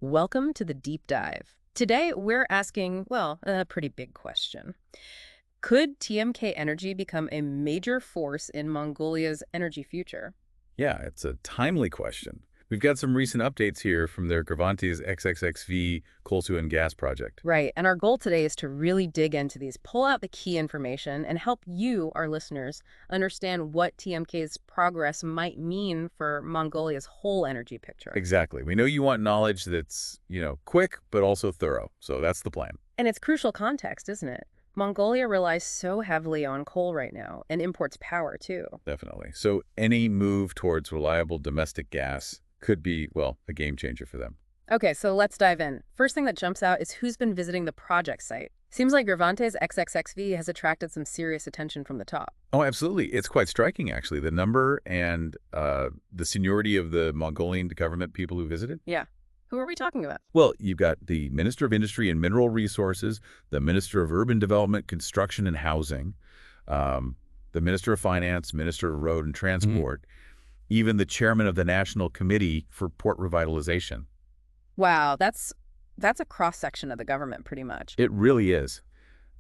Welcome to the deep dive. Today, we're asking, well, a pretty big question. Could TMK Energy become a major force in Mongolia's energy future? Yeah, it's a timely question. We've got some recent updates here from their Gurvantes XXXV coal to and gas project. Right, and our goal today is to really dig into these, pull out the key information, and help you, our listeners, understand what TMK's progress might mean for Mongolia's whole energy picture. Exactly. We know you want knowledge that's, quick, but also thorough. So that's the plan. And it's crucial context, isn't it? Mongolia relies so heavily on coal right now and imports power too. Definitely. So any move towards reliable domestic gas could be, well, a game changer for them. Okay, so let's dive in. First thing that jumps out is who's been visiting the project site. Seems like Gurvantes XXXV has attracted some serious attention from the top. Oh, absolutely. It's quite striking, actually, the number and the seniority of the Mongolian government people who visited. Yeah. Who are we talking about? Well, you've got the Minister of Industry and Mineral Resources, the Minister of Urban Development, Construction and Housing, the Minister of Finance, Minister of Road and Transport, even the chairman of the National Committee for Port Revitalization. Wow, that's a cross-section of the government pretty much. It really is.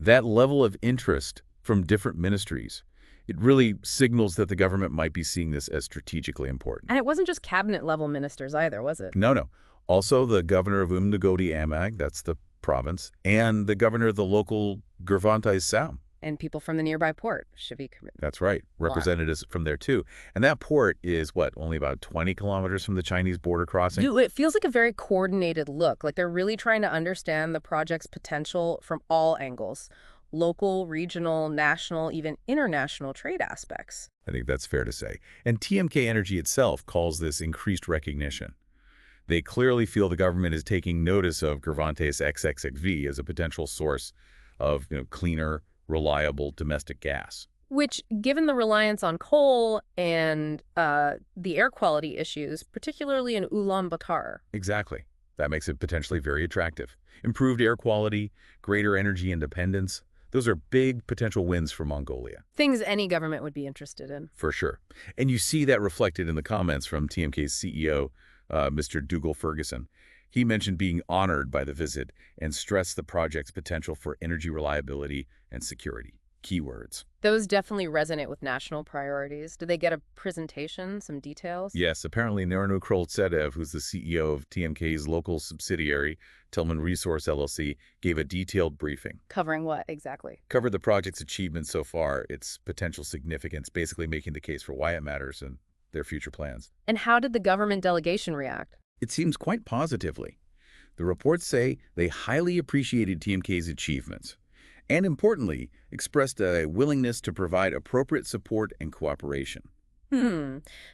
That level of interest from different ministries, it really signals that the government might be seeing this as strategically important. And it wasn't just cabinet level ministers either, was it? No, no. Also, the governor of Amag, that's the province, and the governor of the local Gurvantes Sound. And people from the nearby port, Shavik. That's right. Representatives from there, too. And that port is, what, only about 20 kilometers from the Chinese border crossing? It feels like a very coordinated look, like they're really trying to understand the project's potential from all angles. Local, regional, national, even international trade aspects. I think that's fair to say. And TMK Energy itself calls this increased recognition. They clearly feel the government is taking notice of Gurvantes XXXV as a potential source of cleaner, reliable domestic gas. Which, given the reliance on coal and the air quality issues, particularly in Ulaanbaatar. Exactly. That makes it potentially very attractive. Improved air quality, greater energy independence. Those are big potential wins for Mongolia. Things any government would be interested in. For sure. And you see that reflected in the comments from TMK's CEO, Mr. Dougal Ferguson. He mentioned being honored by the visit and stressed the project's potential for energy reliability and security. Keywords. Those definitely resonate with national priorities. Do they get a presentation, some details? Yes, apparently Naranu Kroltsedev, who's the CEO of TMK's local subsidiary, Tillman Resource LLC, gave a detailed briefing. Covering what exactly? Covered the project's achievements so far, its potential significance, basically making the case for why it matters and their future plans. And how did the government delegation react? It seems quite positively. The reports say they highly appreciated TMK's achievements and, importantly, expressed a willingness to provide appropriate support and cooperation.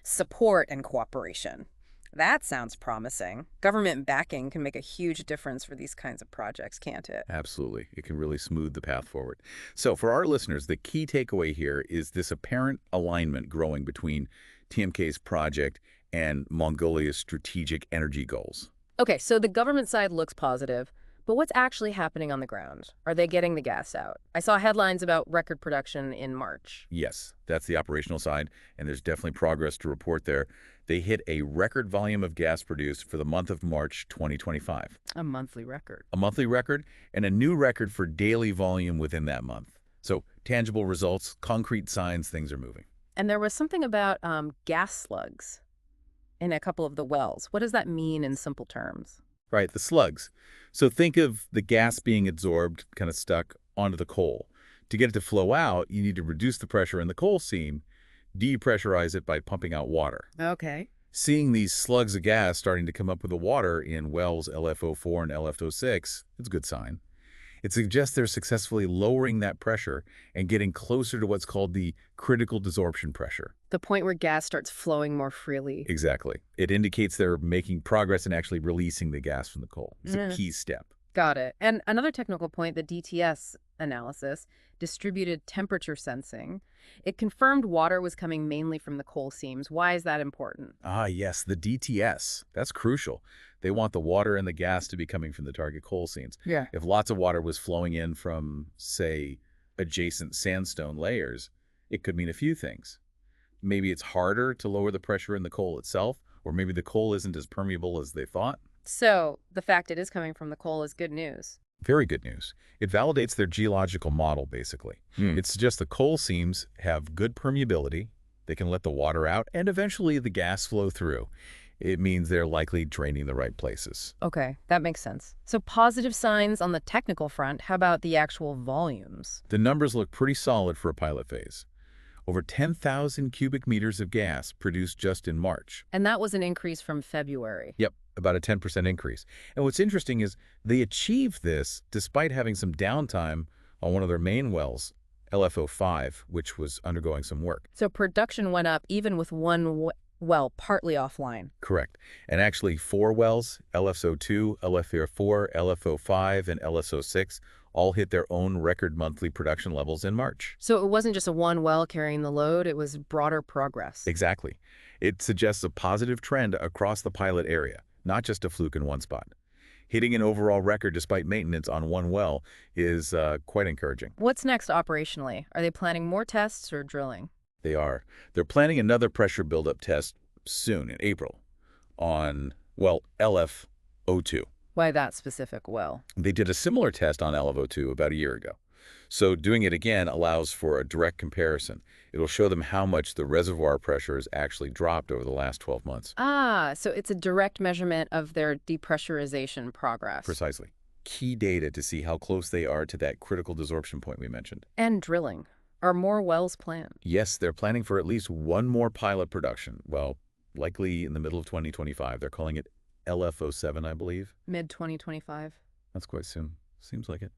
Support and cooperation. That sounds promising. Government backing can make a huge difference for these kinds of projects, can't it? Absolutely. It can really smooth the path forward. So for our listeners, the key takeaway here is this apparent alignment growing between TMK's project and Mongolia's strategic energy goals. Okay, so the government side looks positive, but what's actually happening on the ground? Are they getting the gas out? I saw headlines about record production in March. Yes, that's the operational side, and there's definitely progress to report there. They hit a record volume of gas produced for the month of March 2025. A monthly record. A monthly record and a new record for daily volume within that month. So tangible results, concrete signs things are moving. And there was something about gas slugs in a couple of the wells. What does that mean in simple terms? Right, the slugs. So think of the gas being absorbed, kind of stuck onto the coal. To get it to flow out, you need to reduce the pressure in the coal seam, depressurize it by pumping out water. Okay. Seeing these slugs of gas starting to come up with the water in wells LF04 and LF06, it's a good sign. It suggests they're successfully lowering that pressure and getting closer to what's called the critical desorption pressure. The point where gas starts flowing more freely. Exactly. It indicates they're making progress in actually releasing the gas from the coal. It's a key step. Got it. And another technical point, the DTS analysis, distributed temperature sensing. It confirmed water was coming mainly from the coal seams. Why is that important? Ah, yes, the DTS. That's crucial. They want the water and the gas to be coming from the target coal seams. Yeah. If lots of water was flowing in from, say, adjacent sandstone layers, it could mean a few things. Maybe it's harder to lower the pressure in the coal itself, or maybe the coal isn't as permeable as they thought. So the fact it is coming from the coal is good news. Very good news. It validates their geological model, basically. It suggests the coal seams have good permeability, they can let the water out, and eventually the gas flow through. It means they're likely draining the right places. Okay, that makes sense. So positive signs on the technical front. How about the actual volumes? The numbers look pretty solid for a pilot phase. Over 10,000 cubic meters of gas produced just in March. And that was an increase from February. Yep, about a 10% increase. And what's interesting is they achieved this despite having some downtime on one of their main wells, LFO5, which was undergoing some work. So production went up even with one well partly offline. Correct. And actually 4 wells, LSO2, LFO4, LFO5, and LSO6, all hit their own record monthly production levels in March. So it wasn't just a one well carrying the load, it was broader progress. Exactly. It suggests a positive trend across the pilot area, not just a fluke in one spot. Hitting an overall record despite maintenance on one well is quite encouraging. What's next operationally? Are they planning more tests or drilling? They are. They're planning another pressure buildup test soon in April on, well, LFO2. Why that specific well? They did a similar test on LFO2 about a year ago. So doing it again allows for a direct comparison. It'll show them how much the reservoir pressure has actually dropped over the last 12 months. Ah, so it's a direct measurement of their depressurization progress. Precisely. Key data to see how close they are to that critical desorption point we mentioned. And drilling. Are more wells planned? Yes, they're planning for at least one more pilot production. Well, likely in the middle of 2025. They're calling it LFO7, I believe. Mid-2025. That's quite soon. Seems like it.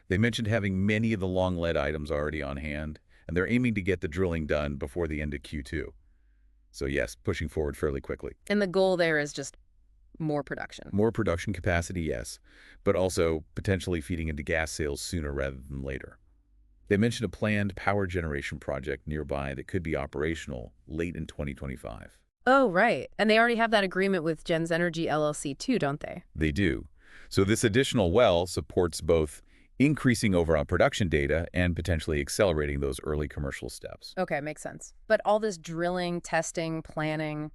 They mentioned having many of the long lead items already on hand, and they're aiming to get the drilling done before the end of Q2. So yes, pushing forward fairly quickly. And the goal there is just more production. More production capacity, yes, but also potentially feeding into gas sales sooner rather than later. They mentioned a planned power generation project nearby that could be operational late in 2025. Oh, right. And they already have that agreement with Gens Energy LLC too, don't they? They do. So this additional well supports both increasing overall production data and potentially accelerating those early commercial steps. Okay, makes sense. But all this drilling, testing, planning,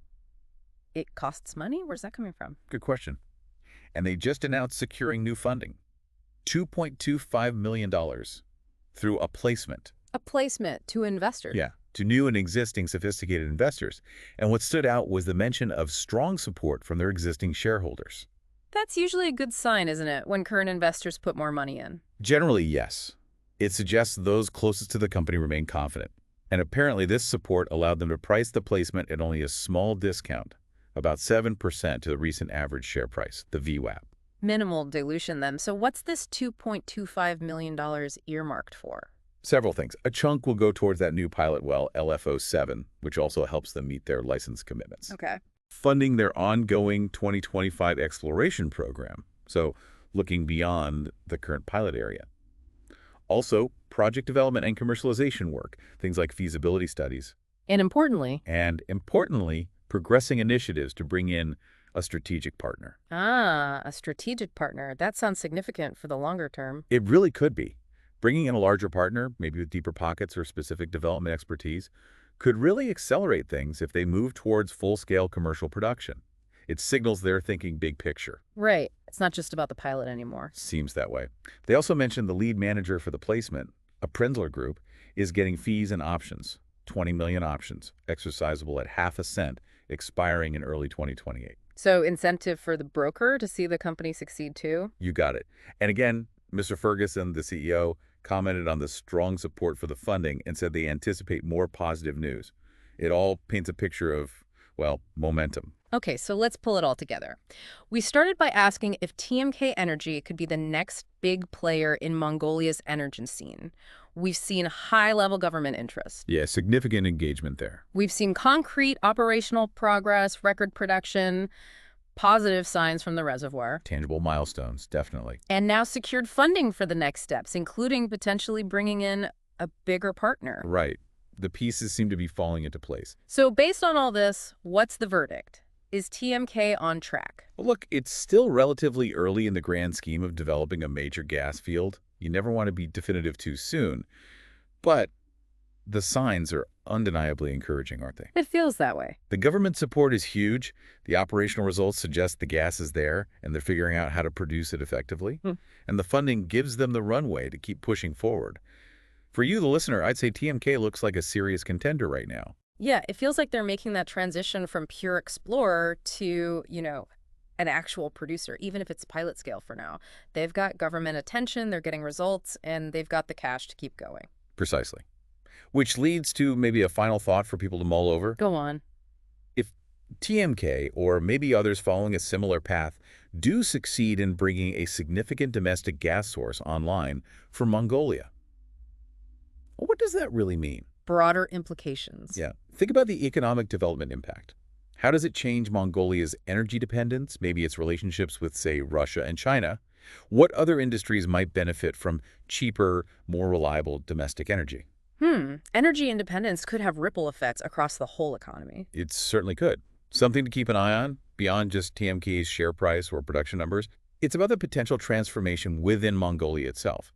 it costs money? Where's that coming from? Good question. And they just announced securing new funding, $2.25 million through a placement. A placement to investors. Yeah, to new and existing sophisticated investors. And what stood out was the mention of strong support from their existing shareholders. That's usually a good sign, isn't it, when current investors put more money in? Generally, yes. It suggests those closest to the company remain confident. And apparently this support allowed them to price the placement at only a small discount, about 7% to the recent average share price, the VWAP. Minimal dilution then. So what's this $2.25 million earmarked for? Several things. A chunk will go towards that new pilot well, LFO7, which also helps them meet their license commitments. Okay. Funding their ongoing 2025 exploration program, so looking beyond the current pilot area. Also, project development and commercialization work, things like feasibility studies. And importantly, Progressing initiatives to bring in a strategic partner. a strategic partner. That sounds significant for the longer term. It really could be. Bringing in a larger partner, maybe with deeper pockets or specific development expertise, could really accelerate things if they move towards full-scale commercial production. It signals they're thinking big picture. Right. It's not just about the pilot anymore. Seems that way. They also mentioned the lead manager for the placement, a Prenzler Group, is getting fees and options, 20 million options, exercisable at half a cent, expiring in early 2028. So incentive for the broker to see the company succeed too? You got it. And again, Mr. Ferguson, the CEO, commented on the strong support for the funding and said they anticipate more positive news. It all paints a picture of, well, momentum. Okay, so let's pull it all together. We started by asking if TMK Energy could be the next big player in Mongolia's energy scene. We've seen high-level government interest. Yeah, significant engagement there. We've seen concrete operational progress, record production, positive signs from the reservoir. Tangible milestones, definitely. And now secured funding for the next steps, including potentially bringing in a bigger partner. Right. The pieces seem to be falling into place. So based on all this, what's the verdict? Is TMK on track? Well, look, it's still relatively early in the grand scheme of developing a major gas field. You never want to be definitive too soon. But The signs are undeniably encouraging, aren't they? It feels that way. The government support is huge. The operational results suggest the gas is there, and they're figuring out how to produce it effectively. Hmm. And the funding gives them the runway to keep pushing forward. For you, the listener, I'd say TMK looks like a serious contender right now. Yeah, it feels like they're making that transition from pure explorer to, an actual producer, even if it's pilot scale for now. They've got government attention, they're getting results, and they've got the cash to keep going. Precisely. Which leads to maybe a final thought for people to mull over. Go on. If TMK, or maybe others following a similar path, do succeed in bringing a significant domestic gas source online for Mongolia, what does that really mean? Broader implications. Yeah. Think about the economic development impact. How does it change Mongolia's energy dependence, maybe its relationships with, say, Russia and China? What other industries might benefit from cheaper, more reliable domestic energy? Energy independence could have ripple effects across the whole economy. It certainly could. Something to keep an eye on, beyond just TMK's share price or production numbers. It's about the potential transformation within Mongolia itself.